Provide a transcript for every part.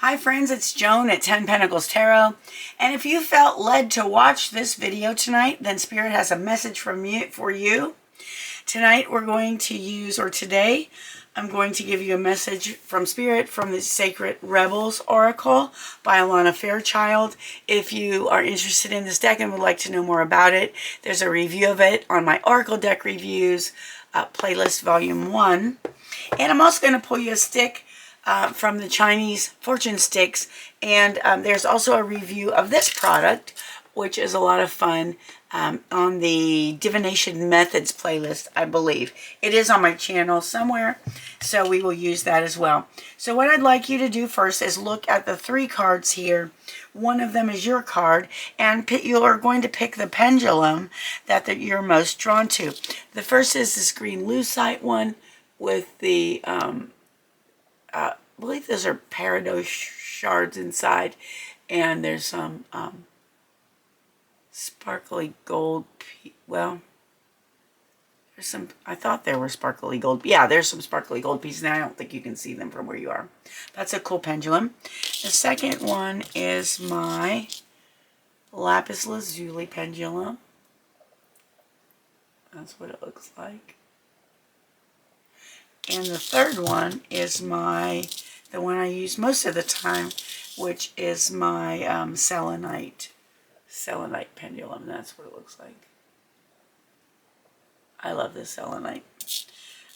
Hi friends, it's Joan at 10 Pentacles Tarot, and if you felt led to watch this video tonight, then Spirit has a message from me for you. Tonight we're going to use, or today, I'm going to give you a message from Spirit from the Sacred Rebels Oracle by Alana Fairchild. If you are interested in this deck and would like to know more about it, there's a review of it on my Oracle Deck Reviews playlist, Volume 1. And I'm also going to pull you a stick from the Chinese fortune sticks, and there's also a review of this product, which is a lot of fun, on the Divination Methods playlist, I believe. It is on my channel somewhere, so we will use that as well. So what I'd like you to do first is look at the 3 cards here. One of them is your card, and you are going to pick the pendulum that you're most drawn to. The first is this green lucite one with the I believe those are peridot shards inside, and there's some sparkly gold. Well, there's some. I thought there were sparkly gold. Yeah, there's some sparkly gold pieces, and I don't think you can see them from where you are. That's a cool pendulum. The second one is my lapis lazuli pendulum. That's what it looks like. And the third one is the one I use most of the time, which is my selenite pendulum. That's what it looks like. I love this selenite.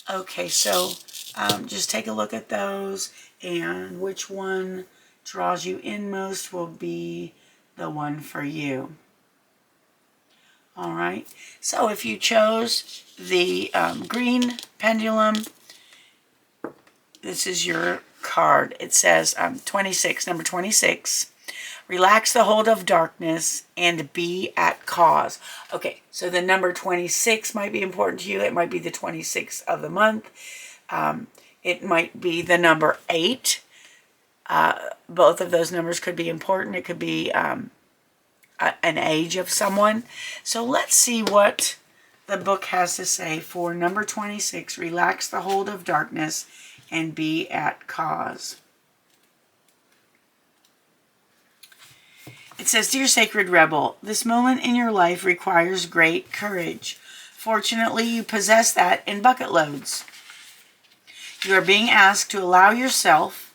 Okay, so just take a look at those, and which one draws you in most will be the one for you. All right, so if you chose the green pendulum, this is your card. It says 26, number 26. Relax the hold of darkness and be at cause. Okay, so the number 26 might be important to you. It might be the 26th of the month. It might be the number 8. Both of those numbers could be important. It could be an age of someone. So let's see what the book has to say for number 26. Relax the hold of darkness and be at cause. It says, Dear Sacred Rebel, this moment in your life requires great courage. Fortunately, you possess that in bucket loads. You are being asked to allow yourself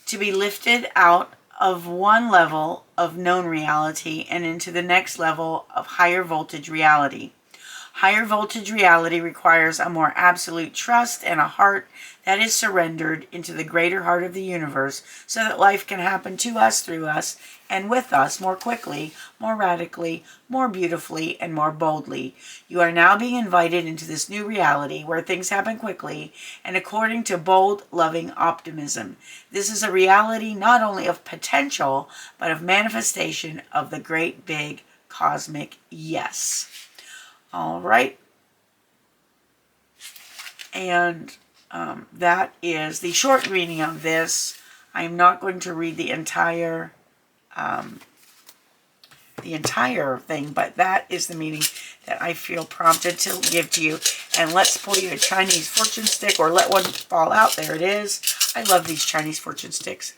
to be lifted out of one level of known reality and into the next level of higher voltage reality. Higher voltage reality requires a more absolute trust and a heart that is surrendered into the greater heart of the universe so that life can happen to us, through us, and with us more quickly, more radically, more beautifully, and more boldly. You are now being invited into this new reality where things happen quickly and according to bold, loving optimism. This is a reality not only of potential, but of manifestation of the great big cosmic yes. All right, and that is the short reading of this. I'm not going to read the entire thing, but that is the meaning that I feel prompted to give to you. And let's pull you a Chinese fortune stick, or let one fall out. There it is. I love these Chinese fortune sticks.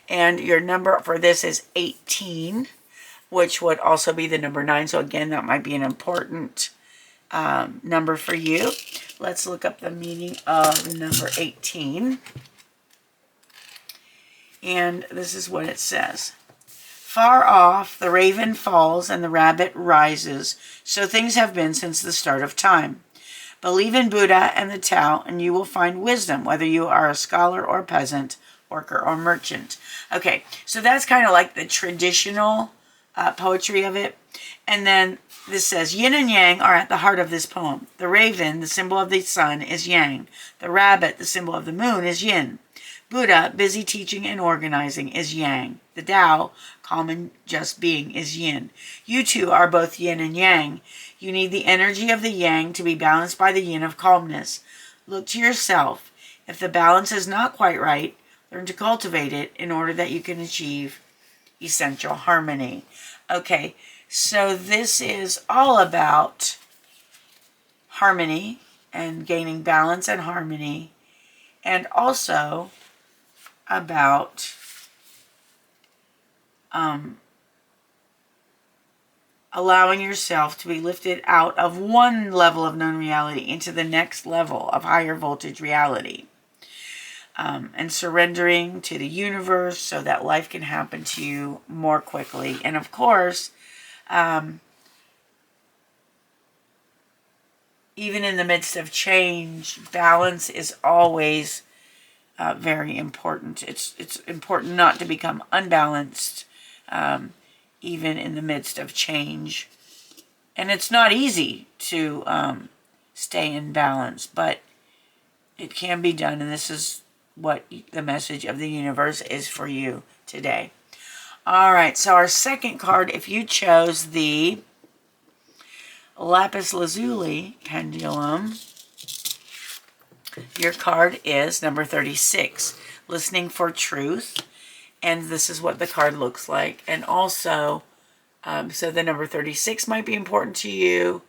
And your number for this is 18, which would also be the number 9. So again, that might be an important number for you. Let's look up the meaning of number 18. And this is what it says. Far off, the raven falls and the rabbit rises. So things have been since the start of time. Believe in Buddha and the Tao, and you will find wisdom, whether you are a scholar or peasant, worker or merchant. Okay, so that's kind of like the traditional poetry of it. And then this says, yin and yang are at the heart of this poem. The raven, the symbol of the sun, is yang. The rabbit, the symbol of the moon, is yin. Buddha, busy teaching and organizing, is yang. The Tao, calm and just being, is yin. You two are both yin and yang. You need the energy of the yang to be balanced by the yin of calmness. Look to yourself. If the balance is not quite right, learn to cultivate it in order that you can achieve essential harmony. Okay, so this is all about harmony and gaining balance and harmony, and also about allowing yourself to be lifted out of one level of known reality into the next level of higher voltage reality. And surrendering to the universe so that life can happen to you more quickly. And of course, even in the midst of change, balance is always very important. It's important not to become unbalanced, even in the midst of change. And it's not easy to stay in balance, but it can be done, and this is what the message of the universe is for you today. All right, so our second card, if you chose the lapis lazuli pendulum, your card is number 36, listening for truth. And this is what the card looks like. And also, so the number 36 might be important to you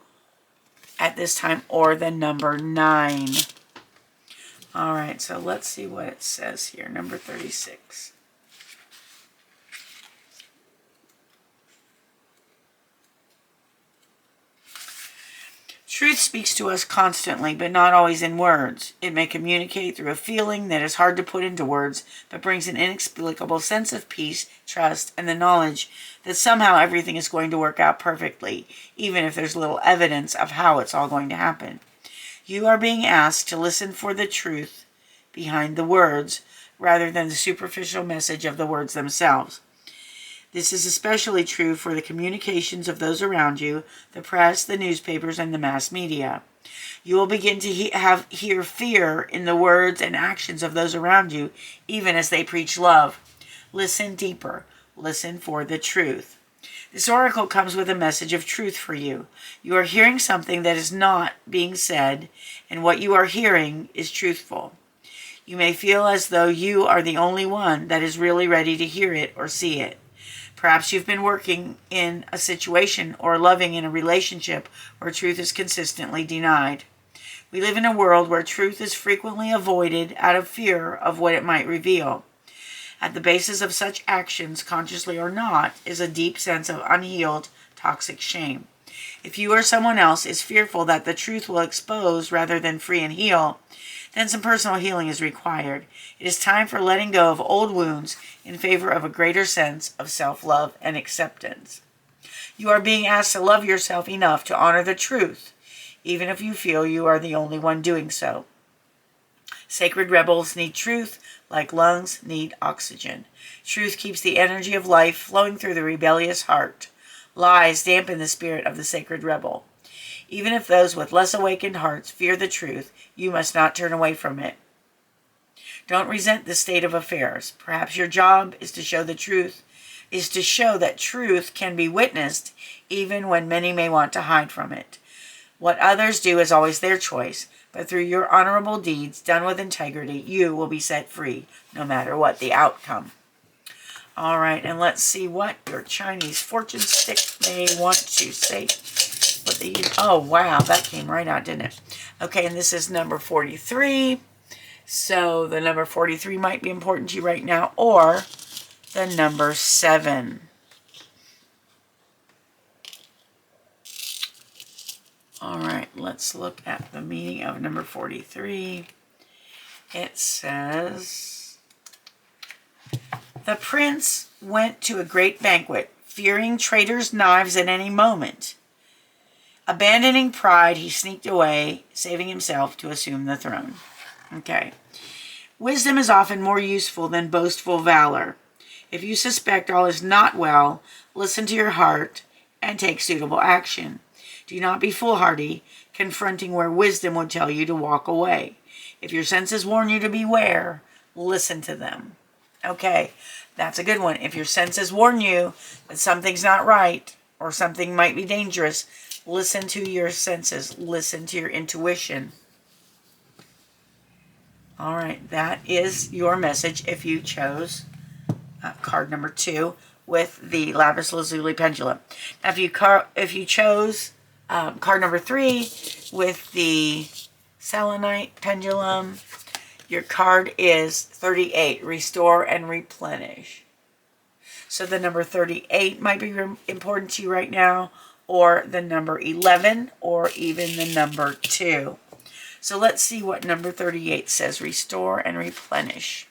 at this time, or the number 9. All right, so let's see what it says here. Number 36. Truth speaks to us constantly, but not always in words. It may communicate through a feeling that is hard to put into words, but brings an inexplicable sense of peace, trust, and the knowledge that somehow everything is going to work out perfectly, even if there's little evidence of how it's all going to happen. You are being asked to listen for the truth behind the words, rather than the superficial message of the words themselves. This is especially true for the communications of those around you, the press, the newspapers, and the mass media. You will begin to hear fear in the words and actions of those around you, even as they preach love. Listen deeper. Listen for the truth. This oracle comes with a message of truth for you. You are hearing something that is not being said, and what you are hearing is truthful. You may feel as though you are the only one that is really ready to hear it or see it. Perhaps you've been working in a situation or loving in a relationship where truth is consistently denied. We live in a world where truth is frequently avoided out of fear of what it might reveal. At the basis of such actions, consciously or not, is a deep sense of unhealed, toxic shame. If you or someone else is fearful that the truth will expose rather than free and heal, then some personal healing is required. It is time for letting go of old wounds in favor of a greater sense of self-love and acceptance. You are being asked to love yourself enough to honor the truth, even if you feel you are the only one doing so. Sacred rebels need truth like lungs need oxygen. Truth keeps the energy of life flowing through the rebellious heart. Lies dampen the spirit of the sacred rebel. Even if those with less awakened hearts fear the truth, you must not turn away from it. Don't resent the state of affairs. Perhaps your job is to show that truth can be witnessed even when many may want to hide from it. What others do is always their choice, but through your honorable deeds done with integrity, you will be set free, no matter what the outcome. All right, and let's see what your Chinese fortune stick may want to say. What they use. Oh, wow, that came right out, didn't it? Okay, and this is number 43. So the number 43 might be important to you right now, or the number 7. All right, let's look at the meaning of number 43. It says, the prince went to a great banquet, fearing traitors' knives at any moment. Abandoning pride, he sneaked away, saving himself to assume the throne. Okay. Wisdom is often more useful than boastful valor. If you suspect all is not well, listen to your heart and take suitable action. Do not be foolhardy, confronting where wisdom would tell you to walk away. If your senses warn you to beware, listen to them. Okay, that's a good one. If your senses warn you that something's not right or something might be dangerous, listen to your senses. Listen to your intuition. All right, that is your message if you chose card number 2 with the lapis lazuli pendulum. Now, if you chose card number 3 with the selenite pendulum, Your card is 38, restore and replenish. So the number 38 might be important to you right now, or the number 11, or even the number 2. So let's see what number 38 says, restore and replenish.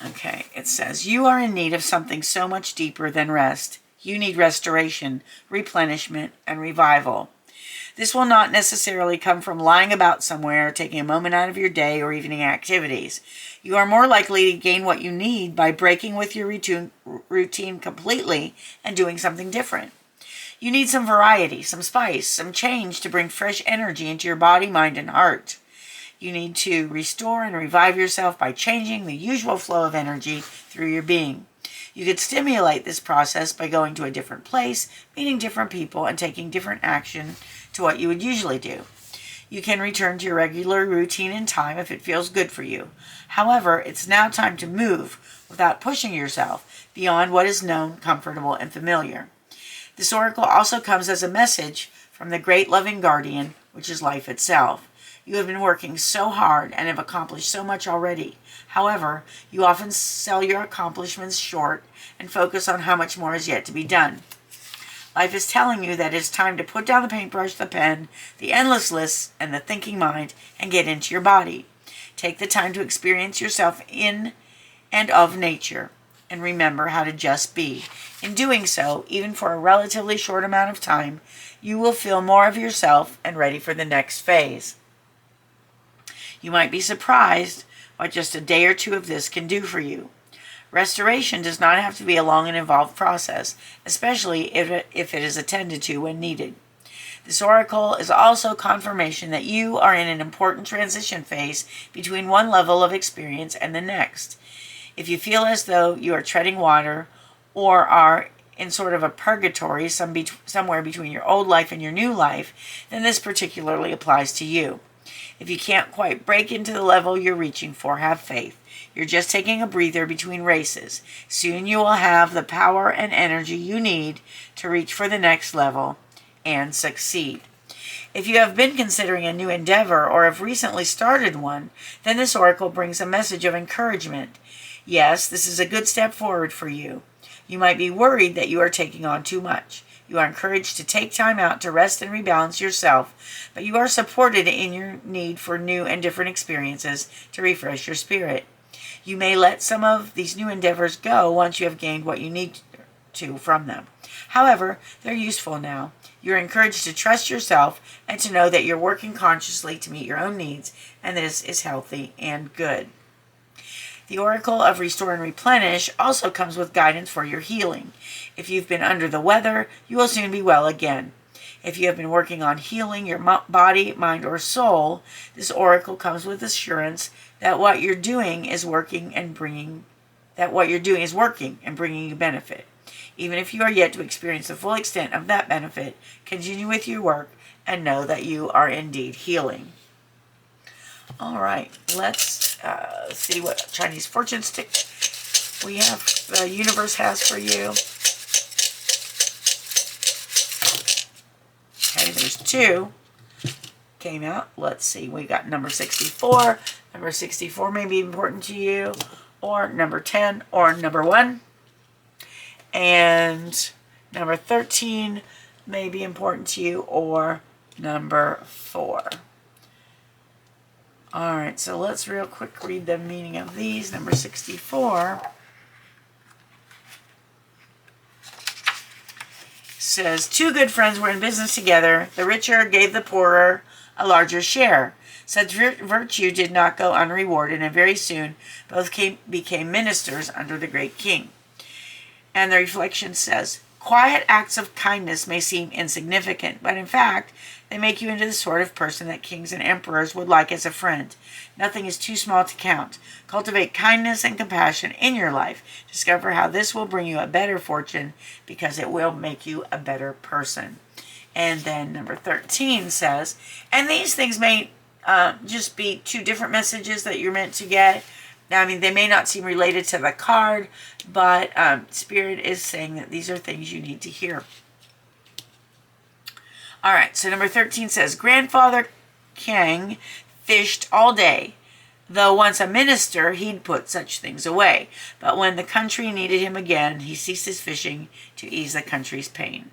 Okay, it says, you are in need of something so much deeper than rest. You need restoration, replenishment, and revival. This will not necessarily come from lying about somewhere, taking a moment out of your day, or evening activities. You are more likely to gain what you need by breaking with your routine completely and doing something different. You need some variety, some spice, some change to bring fresh energy into your body, mind, and heart. You need to restore and revive yourself by changing the usual flow of energy through your being. You could stimulate this process by going to a different place, meeting different people, and taking different action to what you would usually do. You can return to your regular routine in time if it feels good for you. However, it's now time to move without pushing yourself beyond what is known, comfortable, and familiar. This oracle also comes as a message from the great loving guardian, which is life itself. You have been working so hard and have accomplished so much already. However, you often sell your accomplishments short and focus on how much more is yet to be done. Life is telling you that it's time to put down the paintbrush, the pen, the endless lists, and the thinking mind, and get into your body. Take the time to experience yourself in and of nature, and remember how to just be. In doing so, even for a relatively short amount of time, you will feel more of yourself and ready for the next phase. You might be surprised what just a day or two of this can do for you. Restoration does not have to be a long and involved process, especially if it is attended to when needed. This oracle is also confirmation that you are in an important transition phase between one level of experience and the next. If you feel as though you are treading water or are in sort of a purgatory somewhere between your old life and your new life, then this particularly applies to you. If you can't quite break into the level you're reaching for, have faith. You're just taking a breather between races. Soon you will have the power and energy you need to reach for the next level and succeed. If you have been considering a new endeavor or have recently started one, then this oracle brings a message of encouragement. Yes, this is a good step forward for you. You might be worried that you are taking on too much. You are encouraged to take time out to rest and rebalance yourself, but you are supported in your need for new and different experiences to refresh your spirit. You may let some of these new endeavors go once you have gained what you need to from them. However, they're useful now. You're encouraged to trust yourself and to know that you're working consciously to meet your own needs, and this is healthy and good. The Oracle of Restore and Replenish also comes with guidance for your healing. If you've been under the weather, you will soon be well again. If you have been working on healing your body, mind, or soul, this oracle comes with assurance that what you're doing is working and bringing you benefit. Even if you are yet to experience the full extent of that benefit, continue with your work and know that you are indeed healing. All right, let's see what Chinese fortune stick the universe has for you. Okay, there's 2 came out. Let's see, we got number 64. Number 64 may be important to you, or number 10, or number 1. And number 13 may be important to you, or number 4. All right, so let's real quick read the meaning of these. Number 64 says, 2 good friends were in business together. The richer gave the poorer a larger share. Such virtue did not go unrewarded, and very soon both became ministers under the great king. And the reflection says, quiet acts of kindness may seem insignificant, but in fact, they make you into the sort of person that kings and emperors would like as a friend. Nothing is too small to count. Cultivate kindness and compassion in your life. Discover how this will bring you a better fortune, because it will make you a better person. And then number 13 says, and these things may just be 2 different messages that you're meant to get. Now, I mean, they may not seem related to the card, but Spirit is saying that these are things you need to hear. All right, so number 13 says, Grandfather Chang fished all day. Though once a minister, he'd put such things away. But when the country needed him again, he ceased his fishing to ease the country's pain.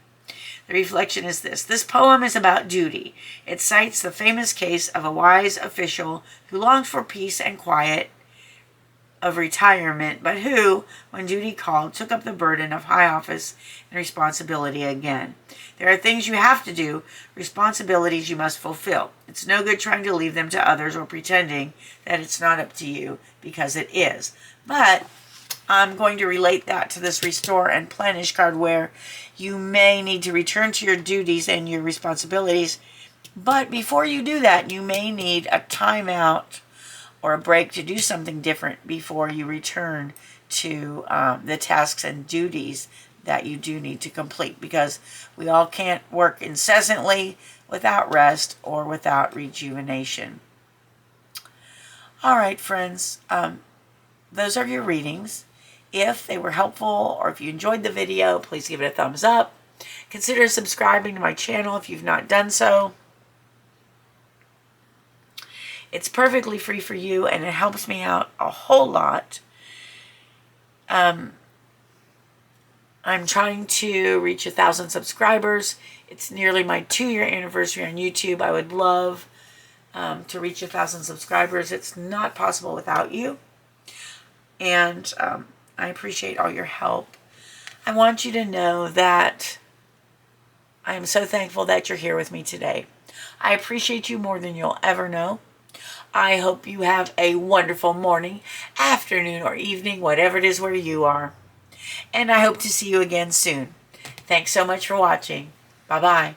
The reflection is this. This poem is about duty. It cites the famous case of a wise official who longed for peace and quiet of retirement, but who, when duty called, took up the burden of high office and responsibility again. There are things you have to do, responsibilities you must fulfill. It's no good trying to leave them to others or pretending that it's not up to you, because it is. But I'm going to relate that to this Restore and Plenish card, where you may need to return to your duties and your responsibilities, but before you do that, you may need a timeout or a break to do something different before you return to the tasks and duties that you do need to complete, because we all can't work incessantly without rest or without rejuvenation. All right, friends, those are your readings. If they were helpful or if you enjoyed the video, please give it a thumbs up. Consider subscribing to my channel if you've not done so. It's perfectly free for you, and it helps me out a whole lot. I'm trying to reach 1,000 subscribers. It's nearly my 2-year anniversary on YouTube. I would love to reach 1,000 subscribers. It's not possible without you. And I appreciate all your help. I want you to know that I am so thankful that you're here with me today. I appreciate you more than you'll ever know. I hope you have a wonderful morning, afternoon, or evening, whatever it is where you are. And I hope to see you again soon. Thanks so much for watching. Bye-bye.